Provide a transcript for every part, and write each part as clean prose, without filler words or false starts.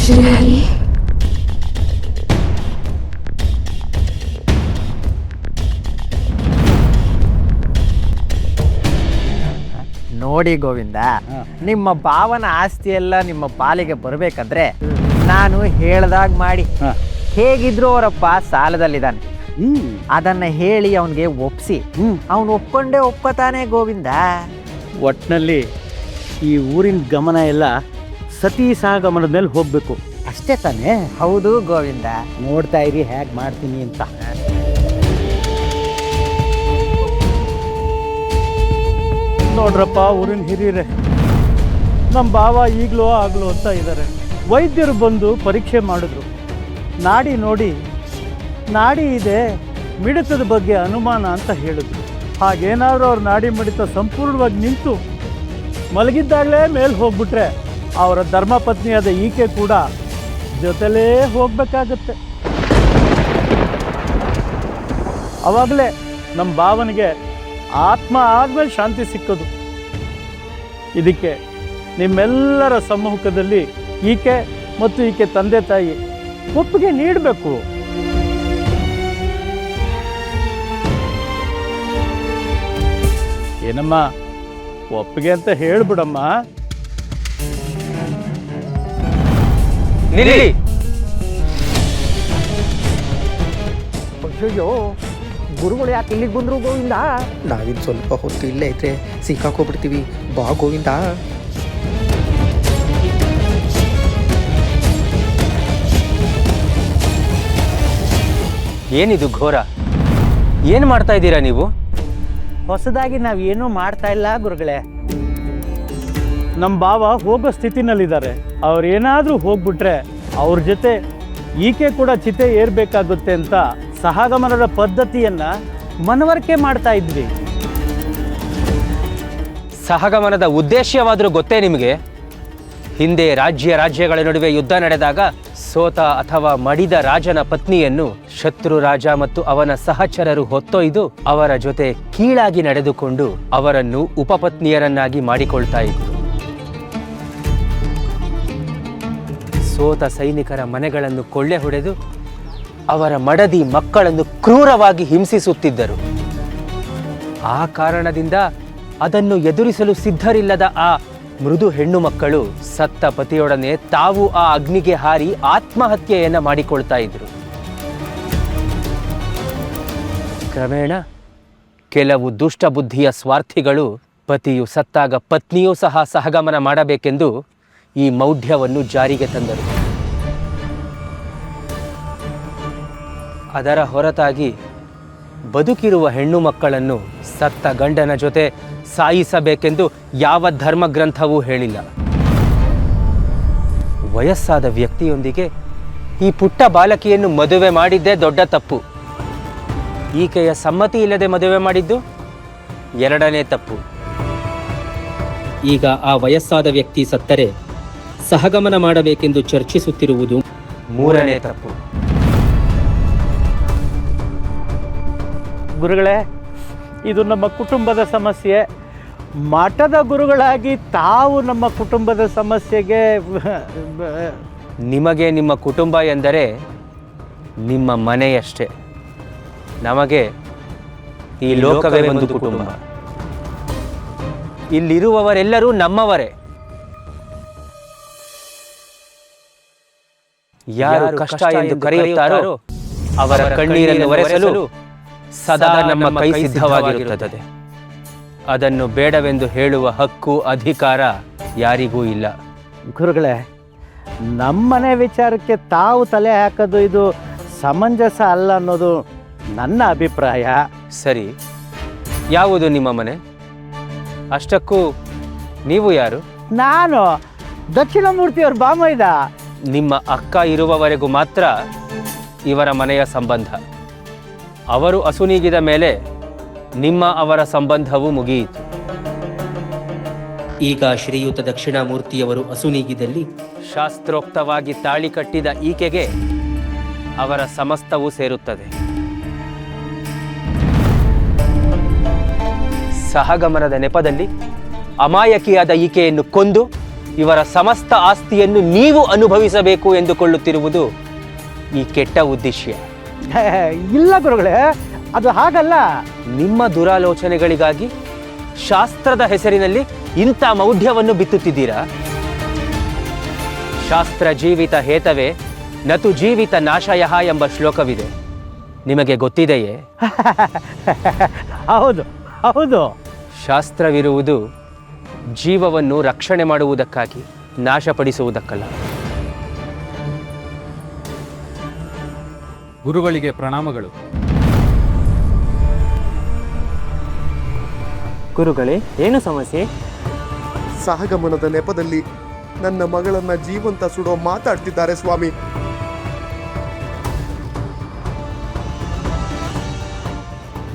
ಶ್ರೀಹರಿ, ನೋಡಿ ಗೋವಿಂದ, ನಿಮ್ಮ ಭಾವನ ಆಸ್ತಿ ಎಲ್ಲ ನಿಮ್ಮ ಪಾಲಿಗೆ ಬರಬೇಕಂದ್ರೆ ನಾನು ಹೇಳ್ದಾಗ ಮಾಡಿ. ಹೇಗಿದ್ರು ಅವರಪ್ಪ ಸಾಲದಲ್ಲಿದ್ದಾನೆ, ಅದನ್ನ ಹೇಳಿ ಅವನಿಗೆ ಒಪ್ಸಿ ಅವನು ಒಪ್ಕೊಂಡೇ ಒಪ್ಕೋತಾನೆ ಗೋವಿಂದ. ಒಟ್ಟಿನಲ್ಲಿ ಈ ಊರಿನ ಗಮನ ಎಲ್ಲ ಸತೀ ಸಹಗಮನದ ಮೇಲೆ ಹೋಗಬೇಕು ಅಷ್ಟೇ ತಾನೇ? ಹೌದು ಗೋವಿಂದ. ನೋಡ್ತಾ ಇರಿ ಹೇಗೆ ಮಾಡ್ತೀನಿ ಅಂತ. ನೋಡ್ರಪ್ಪ, ಊರಿನ ಹಿರಿಯರೇ, ನಮ್ಮ ಭಾವ ಈಗಲೂ ಆಗಲೂ ಅಂತ ಇದ್ದಾರೆ. ವೈದ್ಯರು ಬಂದು ಪರೀಕ್ಷೆ ಮಾಡಿದ್ರು, ನಾಡಿ ನೋಡಿ ನಾಡಿ ಇದೆ, ಮಿಡಿತದ ಬಗ್ಗೆ ಅನುಮಾನ ಅಂತ ಹೇಳಿದ್ರು. ಹಾಗೇನಾದರೂ ಅವ್ರ ನಾಡಿ ಮಿಡಿತ ಸಂಪೂರ್ಣವಾಗಿ ನಿಂತು ಮಲಗಿದ್ದಾಗಲೇ ಮೇಲೆ ಹೋಗ್ಬಿಟ್ರೆ ಅವರ ಧರ್ಮಪತ್ನಿಯಾದ ಈಕೆ ಕೂಡ ಜೊತೆಲೇ ಹೋಗಬೇಕಾಗತ್ತೆ. ಆವಾಗಲೇ ನಮ್ಮ ಭಾವನಿಗೆ ಆತ್ಮ ಆದಮೇಲೆ ಶಾಂತಿ ಸಿಕ್ಕೋದು. ಇದಕ್ಕೆ ನಿಮ್ಮೆಲ್ಲರ ಸಮ್ಮುಖದಲ್ಲಿ ಈಕೆ ಮತ್ತು ಈಕೆ ತಂದೆ ತಾಯಿ ಒಪ್ಪಿಗೆ ನೀಡಬೇಕು. ಏನಮ್ಮ, ಒಪ್ಪಿಗೆ ಅಂತ ಹೇಳ್ಬಿಡಮ್ಮ. ಅಯ್ಯೋ, ಗುರುಗಳು ಯಾಕೆ ಇಲ್ಲಿಗೆ ಬಂದ್ರು ಗೋವಿಂದ? ನಾವಿನ್ ಸ್ವಲ್ಪ ಹೊತ್ತು ಇಲ್ಲೇ ಇದ್ರೆ ಸಿಕ್ಕಾಕೋಗ್ಬಿಡ್ತೀವಿ. ಬಾ ಗೋವಿಂದ. ಏನಿದು ಘೋರ? ಏನು ಮಾಡ್ತಾ ಇದ್ದೀರಾ ನೀವು? ಹೊಸದಾಗಿ ನಾವೇನೂ ಮಾಡ್ತಾ ಇಲ್ಲ ಗುರುಗಳೇ. ನಮ್ಮ ಭಾವ ಹೋಗೋ ಸ್ಥಿತಿನಲ್ಲಿದ್ದಾರೆ. ಅವ್ರೇನಾದರೂ ಹೋಗ್ಬಿಟ್ರೆ ಅವ್ರ ಜೊತೆ ಈಕೆ ಕೂಡ ಚಿತೆ ಏರ್ಬೇಕಾಗುತ್ತೆ ಅಂತ ಸಹಗಮನದ ಪದ್ಧತಿಯನ್ನ ಮನವರಿಕೆ ಮಾಡ್ತಾ ಇದ್ವಿ. ಸಹಗಮನದ ಉದ್ದೇಶವಾದರೂ ಗೊತ್ತೇ ನಿಮಗೆ? ಹಿಂದೆ ರಾಜ್ಯಗಳ ನಡುವೆ ಯುದ್ಧ ನಡೆದಾಗ ಸೋತ ಅಥವಾ ಮಡಿದ ರಾಜನ ಪತ್ನಿಯನ್ನು ಶತ್ರು ರಾಜ ಮತ್ತು ಅವನ ಸಹಚರರು ಹೊತ್ತೊಯ್ದು ಅವರ ಜೊತೆ ಕೀಳಾಗಿ ನಡೆದುಕೊಂಡು ಅವರನ್ನು ಉಪಪತ್ನಿಯರನ್ನಾಗಿ ಮಾಡಿಕೊಳ್ತಾ ಇದ್ರು. ಸೋತ ಸೈನಿಕರ ಮನೆಗಳನ್ನು ಕೊಳ್ಳೆ ಹೊಡೆದು ಅವರ ಮಡದಿ ಮಕ್ಕಳನ್ನು ಕ್ರೂರವಾಗಿ ಹಿಂಸಿಸುತ್ತಿದ್ದರು. ಆ ಕಾರಣದಿಂದ ಅದನ್ನು ಎದುರಿಸಲು ಸಿದ್ಧರಿಲ್ಲದ ಆ ಮೃದು ಹೆಣ್ಣು ಮಕ್ಕಳು ಸತ್ತ ಪತಿಯೊಡನೆ ತಾವು ಆ ಅಗ್ನಿಗೆ ಹಾರಿ ಆತ್ಮಹತ್ಯೆಯನ್ನ ಮಾಡಿಕೊಳ್ತಾ ಇದ್ರು. ಕ್ರಮೇಣ ಕೆಲವು ದುಷ್ಟ ಬುದ್ಧಿಯ ಸ್ವಾರ್ಥಿಗಳು ಪತಿಯು ಸತ್ತಾಗ ಪತ್ನಿಯೂ ಸಹ ಸಹಗಮನ ಮಾಡಬೇಕೆಂದು ಈ ಮೌಢ್ಯವನ್ನು ಜಾರಿಗೆ ತಂದರು. ಅದರ ಹೊರತಾಗಿ ಬದುಕಿರುವ ಹೆಣ್ಣು ಮಕ್ಕಳನ್ನು ಸತ್ತ ಗಂಡನ ಜೊತೆ ಸಾಯಿಸಬೇಕೆಂದು ಯಾವ ಧರ್ಮಗ್ರಂಥವೂ ಹೇಳಿಲ್ಲ. ವಯಸ್ಸಾದ ವ್ಯಕ್ತಿಯೊಂದಿಗೆ ಈ ಪುಟ್ಟ ಬಾಲಕಿಯನ್ನು ಮದುವೆ ಮಾಡಿದ್ದೇ ದೊಡ್ಡ ತಪ್ಪು. ಈಕೆಯ ಸಮ್ಮತಿ ಇಲ್ಲದೆ ಮದುವೆ ಮಾಡಿದ್ದು ಎರಡನೇ ತಪ್ಪು. ಈಗ ಆ ವಯಸ್ಸಾದ ವ್ಯಕ್ತಿ ಸತ್ತರೆ ಸಹಗಮನ ಮಾಡಬೇಕೆಂದು ಚರ್ಚಿಸುತ್ತಿರುವುದು ಮೂರನೇ ತಪ್ಪು. ಗುರುಗಳೇ, ಇದು ನಮ್ಮ ಕುಟುಂಬದ ಸಮಸ್ಯೆ. ಮಠದ ಗುರುಗಳಾಗಿ ತಾವು ನಮ್ಮ ಕುಟುಂಬದ ಸಮಸ್ಯೆಗೆ ನಿಮಗೆ ನಿಮ್ಮ ಕುಟುಂಬ ಎಂದರೆ ನಿಮ್ಮ ಮನೆಯಷ್ಟೇ. ನಮಗೆ ಈ ಲೋಕವೇ ಒಂದು ಕುಟುಂಬ. ಇಲ್ಲಿರುವವರೆಲ್ಲರೂ ನಮ್ಮವರೇ. ಯಾರು ಕಷ್ಟ ಎಂದು ಕರೆಯುತ್ತಾರೋ ಅವರ ಕಣ್ಣೀರನ್ನು ಒರೆಸಲು ಸದಾ ನಮ್ಮ ಕೈ ಸಿದ್ಧವಾಗಿರುತ್ತದೆ. ಅದನ್ನು ಬೇಡವೆಂದು ಹೇಳುವ ಹಕ್ಕು ಅಧಿಕಾರ ಯಾರಿಗೂ ಇಲ್ಲ. ಗುರುಗಳೇ, ನಮ್ಮನೆ ವಿಚಾರಕ್ಕೆ ತಾವು ತಲೆ ಹಾಕೋದು ಇದು ಸಮಂಜಸ ಅಲ್ಲ ಅನ್ನೋದು ನನ್ನ ಅಭಿಪ್ರಾಯ. ಸರಿ, ಯಾವುದು ನಿಮ್ಮ ಮನೆ? ಅಷ್ಟಕ್ಕೂ ನೀವು ಯಾರು? ನಾನು ದಕ್ಷಿಣಮೂರ್ತಿಯವ್ರ ಬಾಮೈದ. ನಿಮ್ಮ ಅಕ್ಕ ಇರುವವರೆಗೂ ಮಾತ್ರ ಇವರ ಮನೆಯ ಸಂಬಂಧ. ಅವರು ಅಸುನೀಗಿದ ಮೇಲೆ ನಿಮ್ಮ ಅವರ ಸಂಬಂಧವು ಮುಗಿಯಿತು. ಈಗ ಶ್ರೀಯುತ ದಕ್ಷಿಣಾಮೂರ್ತಿಯವರು ಅಸುನೀಗಿದಲ್ಲಿ ಶಾಸ್ತ್ರೋಕ್ತವಾಗಿ ತಾಳಿ ಕಟ್ಟಿದ ಈಕೆಗೆ ಅವರ ಸಮಸ್ತವೂ ಸೇರುತ್ತದೆ. ಸಹಗಮನದ ನೆಪದಲ್ಲಿ ಅಮಾಯಕಿಯಾದ ಈಕೆಯನ್ನು ಕೊಂದು ಇವರ ಸಮಸ್ತ ಆಸ್ತಿಯನ್ನು ನೀವು ಅನುಭವಿಸಬೇಕು ಎಂದುಕೊಳ್ಳುತ್ತಿರುವುದು ಈ ಕೆಟ್ಟ ಉದ್ದೇಶ. ಇಲ್ಲ ಗುರುಗಳೇ, ಅದು ಹಾಗಲ್ಲ. ನಿಮ್ಮ ದುರಾಲೋಚನೆಗಳಿಗಾಗಿ ಶಾಸ್ತ್ರದ ಹೆಸರಿನಲ್ಲಿ ಇಂಥ ಮೌಢ್ಯವನ್ನು ಬಿತ್ತುತ್ತಿದ್ದೀರಾ? ಶಾಸ್ತ್ರ ಜೀವಿತ ಹೇತವೇ ನತು ಜೀವಿತ ನಾಶಯಃ ಎಂಬ ಶ್ಲೋಕವಿದೆ, ನಿಮಗೆ ಗೊತ್ತಿದೆಯೇ? ಹೌದು ಹೌದು. ಶಾಸ್ತ್ರವಿರುವುದು ಜೀವವನ್ನು ರಕ್ಷಣೆ ಮಾಡುವುದಕ್ಕಾಗಿ, ನಾಶಪಡಿಸುವುದಕ್ಕಲ್ಲ. ಗುರುಗಳಿಗೆ ಪ್ರಣಾಮಗಳು. ಗುರುಗಳೇ, ಏನು ಸಮಸ್ಯೆ? ಸಹಗಮನದ ನೆಪದಲ್ಲಿ ನನ್ನ ಮಗಳನ್ನ ಜೀವಂತ ಸುಡೋ ಮಾತಾಡ್ತಿದ್ದಾರೆ ಸ್ವಾಮಿ.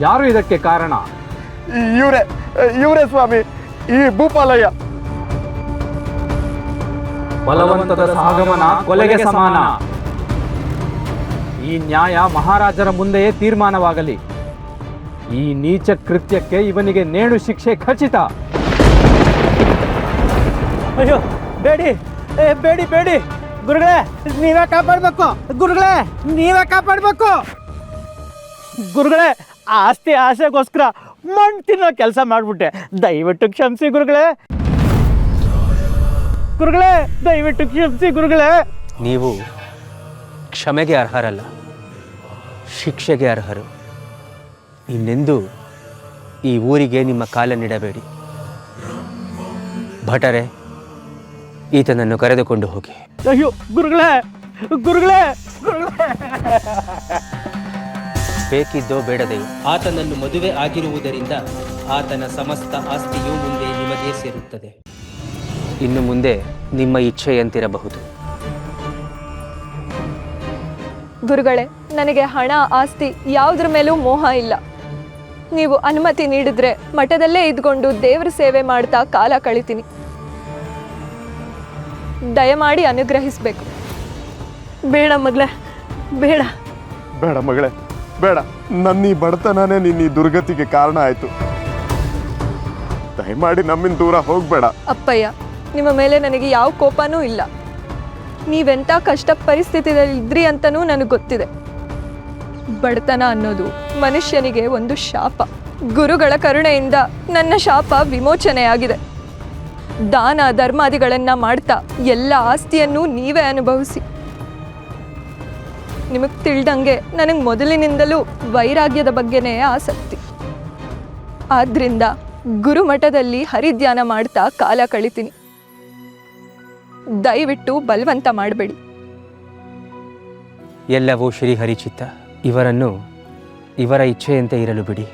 ಯಾರು ಇದಕ್ಕೆ ಕಾರಣ? ಇವರೇ ಸ್ವಾಮಿ, ಈ ಭೂಪಾಲಯ್ಯ. ಬಲವಂತದ ಸಹಗಮನ ಕೊಲೆಗೆ ಸಮಾನ. ಈ ನ್ಯಾಯ ಮಹಾರಾಜರ ಮುಂದೆಯೇ ತೀರ್ಮಾನವಾಗಲಿ. ಈ ನೀಚ ಕೃತ್ಯಕ್ಕೆ ಇವನಿಗೆ ನೇಣು ಶಿಕ್ಷೆ ಖಚಿತ. ಅಯ್ಯೋ ಬೇಡಿ, ಬೇಡಿ ಬೇಡಿ ಗುರುಗಳೇ, ನೀವೇ ಕಾಪಾಡಬೇಕು. ಗುರುಗಳೇ, ನೀವೇ ಕಾಪಾಡಬೇಕು. ಗುರುಗಳೇ, ಆಸ್ತಿ ಆಸೆಗೋಸ್ಕರ ಮಣ್ಣು ತಿನ್ನೋ ಕೆಲಸ ಮಾಡಿಬಿಟ್ಟೆ, ದಯವಿಟ್ಟು ಕ್ಷಮಿಸಿ ಗುರುಗಳೇ. ಗುರುಗಳೇ, ದಯವಿಟ್ಟು ಕ್ಷಮಿಸಿ ಗುರುಗಳೇ. ನೀವು ಕ್ಷಮೆಗೆ ಅರ್ಹರಲ್ಲ, ಶಿಕ್ಷೆಗೆ ಅರ್ಹರು. ಇನ್ನೆಂದೂ ಈ ಊರಿಗೆ ನಿಮ್ಮ ಕಾಲನ್ನಿಡಬೇಡಿ. ಭಟರೇ, ಈತನನ್ನು ಕರೆದುಕೊಂಡು ಹೋಗಿ. ಅಯ್ಯೋ ಗುರುಗಳೇ, ಗುರುಗಳೇ, ಗುರುಗಳೇ. ಬೇಕಿದ್ದೋ ಬೇಡದೆಯೋ ಆತನನ್ನು ಮದುವೆ ಆಗಿರುವುದರಿಂದ ಆತನ ಸಮಸ್ತ ಆಸ್ತಿಯು ಮುಂದೆ ನಿಮಗೆ ಸೇರುತ್ತದೆ. ಇನ್ನು ಮುಂದೆ ನಿಮ್ಮ ಇಚ್ಛೆಯಂತಿರಬಹುದು. ಗುರುಗಳೇ, ನನಗೆ ಹಣ ಆಸ್ತಿ ಯಾವುದ್ರ ಮೇಲೂ ಮೋಹ ಇಲ್ಲ. ನೀವು ಅನುಮತಿ ನೀಡಿದ್ರೆ ಮಠದಲ್ಲೇ ಇದ್ಕೊಂಡು ದೇವ್ರ ಸೇವೆ ಮಾಡ್ತಾ ಕಾಲ ಕಳಿತೀನಿ. ದಯಮಾಡಿ ಅನುಗ್ರಹಿಸಬೇಕು. ಬೇಡ ಮಗಳೇ, ಬೇಡ. ಬೇಡ ಮಗಳೇ, ಬೇಡ. ನನ್ನ ಈ ಬಡತನನೇ ನಿನ್ನ ಈ ದುರ್ಗತಿಗೆ ಕಾರಣ ಆಯ್ತು. ದಯಮಾಡಿ ನಮ್ಮಿಂದ ದೂರ ಹೋಗ್ಬೇಡ. ಅಪ್ಪಯ್ಯ, ನಿಮ್ಮ ಮೇಲೆ ನನಗೆ ಯಾವ ಕೋಪನೂ ಇಲ್ಲ. ನೀವೆಂಥ ಕಷ್ಟ ಪರಿಸ್ಥಿತಿಯಲ್ಲಿ ಇದ್ರಿ ಅಂತನೂ ನನಗೆ ಗೊತ್ತಿದೆ. ಬಡತನ ಅನ್ನೋದು ಮನುಷ್ಯನಿಗೆ ಒಂದು ಶಾಪ. ಗುರುಗಳ ಕರುಣೆಯಿಂದ ನನ್ನ ಶಾಪ ವಿಮೋಚನೆಯಾಗಿದೆ. ದಾನ ಧರ್ಮಾದಿಗಳನ್ನ ಮಾಡ್ತಾ ಎಲ್ಲ ಆಸ್ತಿಯನ್ನು ನೀವೇ ಅನುಭವಿಸಿ. ನಿಮಗೆ ತಿಳಿದಂಗೆ ನನಗೆ ಮೊದಲಿನಿಂದಲೂ ವೈರಾಗ್ಯದ ಬಗ್ಗೆನೇ ಆಸಕ್ತಿ. ಆದ್ರಿಂದ ಗುರುಮಠದಲ್ಲಿ ಹರಿಧ್ಯಾನ ಮಾಡ್ತಾ ಕಾಲ ಕಳಿತೀನಿ. ದಯವಿಟ್ಟು ಬಲವಂತ ಮಾಡಬೇಡಿ. ಎಲ್ಲವೂ ಶ್ರೀಹರಿಚಿತ್ತ. ಇವರನ್ನು ಇವರ ಇಚ್ಛೆಯಂತೆ ಇರಲು ಬಿಡಿ.